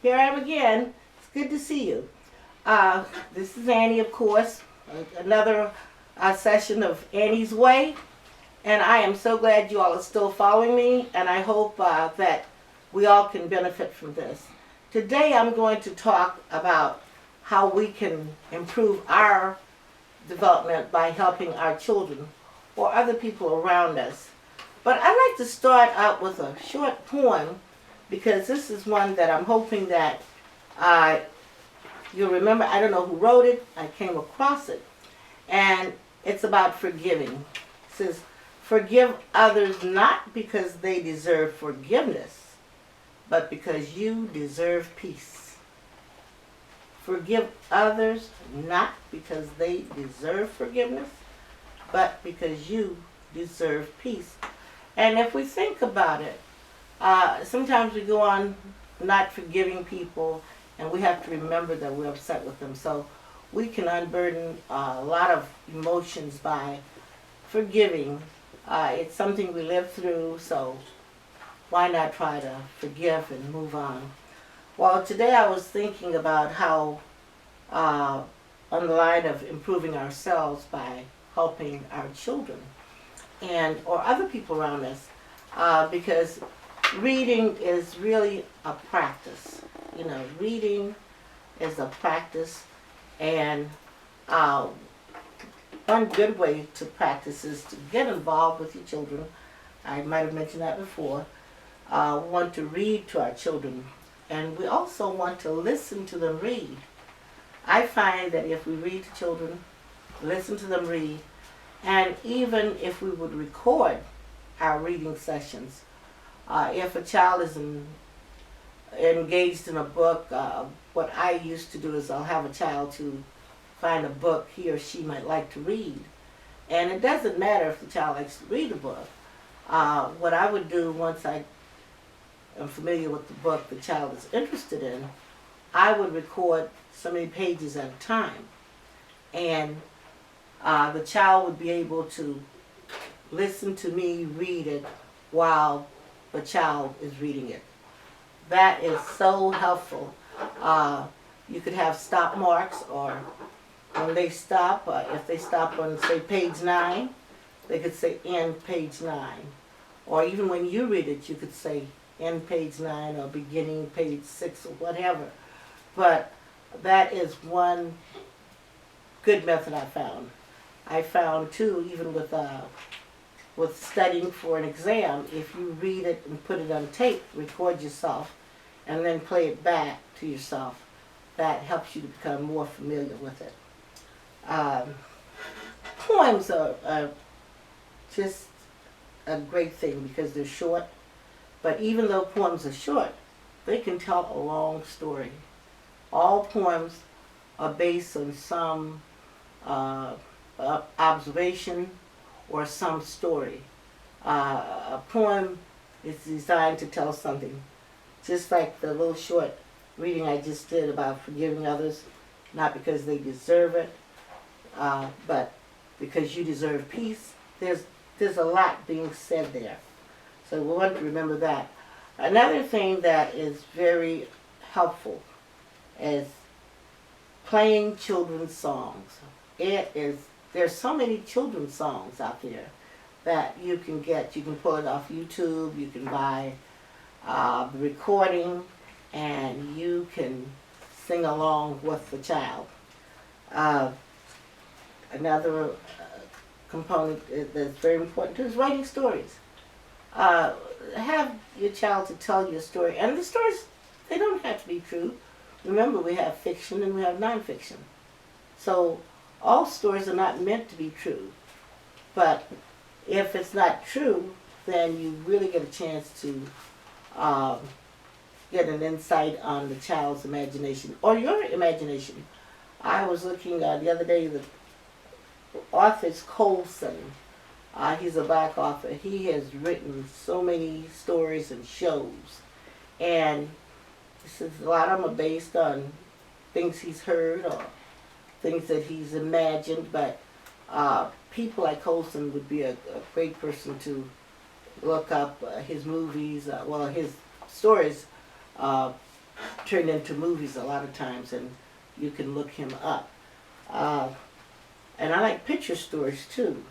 here I am again. It's good to see you. This is Annie, of course. Another session of Annie's Way. And I am so glad you all are still following me, and I hope that we all can benefit from this. Today I'm going to talk about how we can improve our development by helping our children or other people around us. But I'd like to start out with a short poem because this is one that I'm hoping that you'll remember. I don't know who wrote it. I came across it. And it's about forgiving. It says, "Forgive others not because they deserve forgiveness, but because you deserve peace." Forgive others not because they deserve forgiveness, but because you deserve peace. And if we think about it, sometimes we go on not forgiving people, and we have to remember that we're upset with them. So we can unburden a lot of emotions by forgiving. It's something we live through, so why not try to forgive and move on? Well, today I was thinking about how, on the line of improving ourselves by helping our children and or other people around us, because reading is really a practice. You know, reading is a practice, and one good way to practice is to get involved with your children. I might have mentioned that before. We want to read to our children, and we also want to listen to them read. I find that if we read to children, listen to them read, and even if we would record our reading sessions, if a child is engaged in a book, what I used to do is I'll have a child to find a book he or she might like to read. And it doesn't matter if the child likes to read a book. What I would do once I am familiar with the book the child is interested in, I would record so many pages at a time. And the child would be able to listen to me read it while the child is reading it. That is so helpful. You could have stop marks, or when they stop, if they stop on, say, page 9, they could say end page 9. Or even when you read it, you could say end page 9 or beginning page 6 or whatever. But that is one good method I found. I found too, even with studying for an exam, if you read it and put it on tape, record yourself, and then play it back to yourself, that helps you to become more familiar with it. Poems are just a great thing because they're short, but even though poems are short, they can tell a long story. All poems are based on some observation or some story. A poem is designed to tell something. Just like the little short reading I just did about forgiving others, not because they deserve it, but because you deserve peace. There's a lot being said there. So we want to remember that. Another thing that is very helpful is playing children's songs. There's so many children's songs out there that you can get. You can pull it off YouTube, you can buy the recording, and you can sing along with the child. Another component that's very important too is writing stories. Have your child to tell you a story, and the stories, they don't have to be true. Remember, we have fiction and we have nonfiction. So all stories are not meant to be true, but if it's not true, then you really get a chance to get an insight on the child's imagination or your imagination. I was looking the other day, the author's Colson. He's a black author. He has written so many stories and shows, and he says a lot of them are based on things he's heard or things that he's imagined, but people like Colson would be a great person to look up his movies, his stories turned into movies a lot of times, and you can look him up. Uh, and I like picture stories too.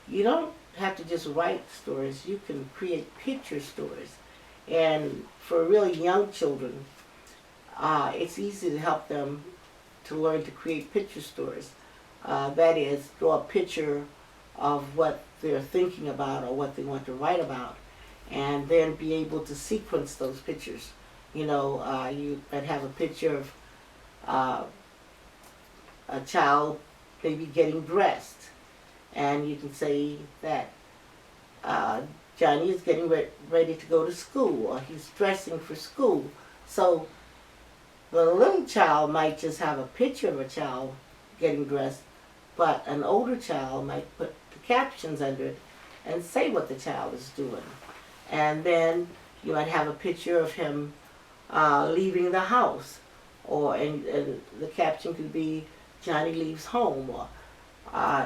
You don't have to just write stories, you can create picture stories. And for really young children, it's easy to help them to learn to create picture stories. That is, draw a picture of what they're thinking about or what they want to write about, and then be able to sequence those pictures. You know, you might have a picture of a child maybe getting dressed, and you can say that Johnny is getting ready to go to school, or he's dressing for school. So the little child might just have a picture of a child getting dressed, but an older child might put the captions under it and say what the child is doing. And then you might have a picture of him leaving the house, and the caption could be Johnny leaves home, or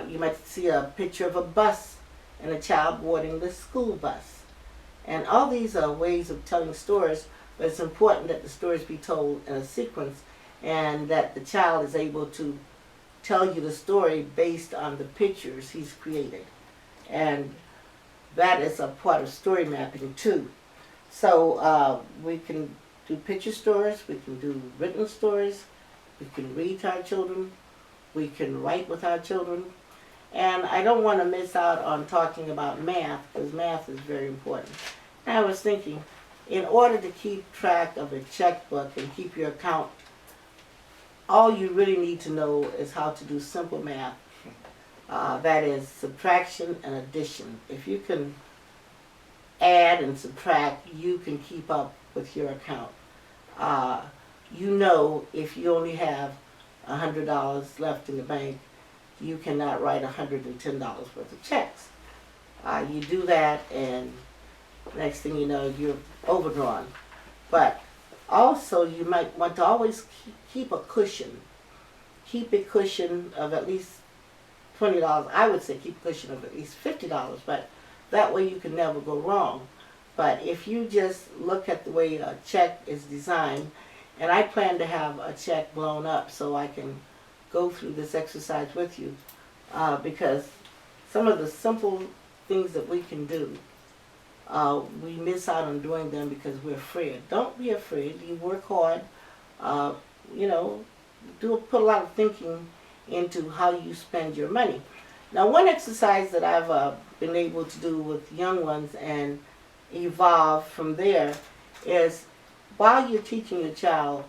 you might see a picture of a bus and a child boarding the school bus. And all these are ways of telling stories, but it's important that the stories be told in a sequence and that the child is able to tell you the story based on the pictures he's created. And that is a part of story mapping too. So we can do picture stories, we can do written stories, we can read to our children, we can write with our children. And I don't want to miss out on talking about math, because math is very important. And I was thinking, in order to keep track of a checkbook and keep your account, all you really need to know is how to do simple math. That is subtraction and addition. If you can add and subtract, you can keep up with your account. You know, if you only have $100 left in the bank, you cannot write $110 worth of checks. You do that, and next thing you know, you're overdrawn. But also, you might want to always keep a cushion. Keep a cushion of at least $20. I would say keep a cushion of at least $50, but that way you can never go wrong. But if you just look at the way a check is designed, and I plan to have a check blown up so I can go through this exercise with you, because some of the simple things that we can do, we miss out on doing them because we're afraid. Don't be afraid. You work hard. You know, put a lot of thinking into how you spend your money. Now, one exercise that I've been able to do with young ones and evolve from there is, while you're teaching your child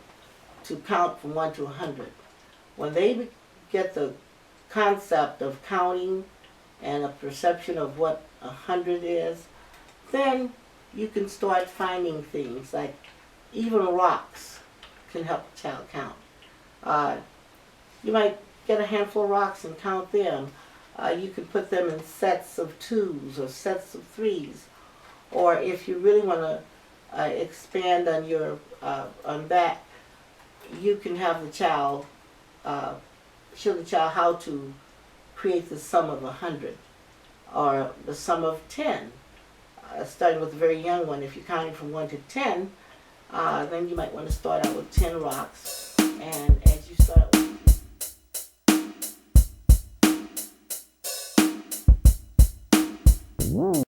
to count from 1 to 100, when they get the concept of counting and a perception of what 100 is, then you can start finding things like even rocks can help a child count. You might get a handful of rocks and count them. You can put them in sets of 2s or sets of 3s. Or if you really want to expand on that, you can have the child show the child how to create the sum of 100 or the sum of 10. Starting with a very young one, if you're counting from 1 to 10, then you might want to start out with 10 rocks, and as you start with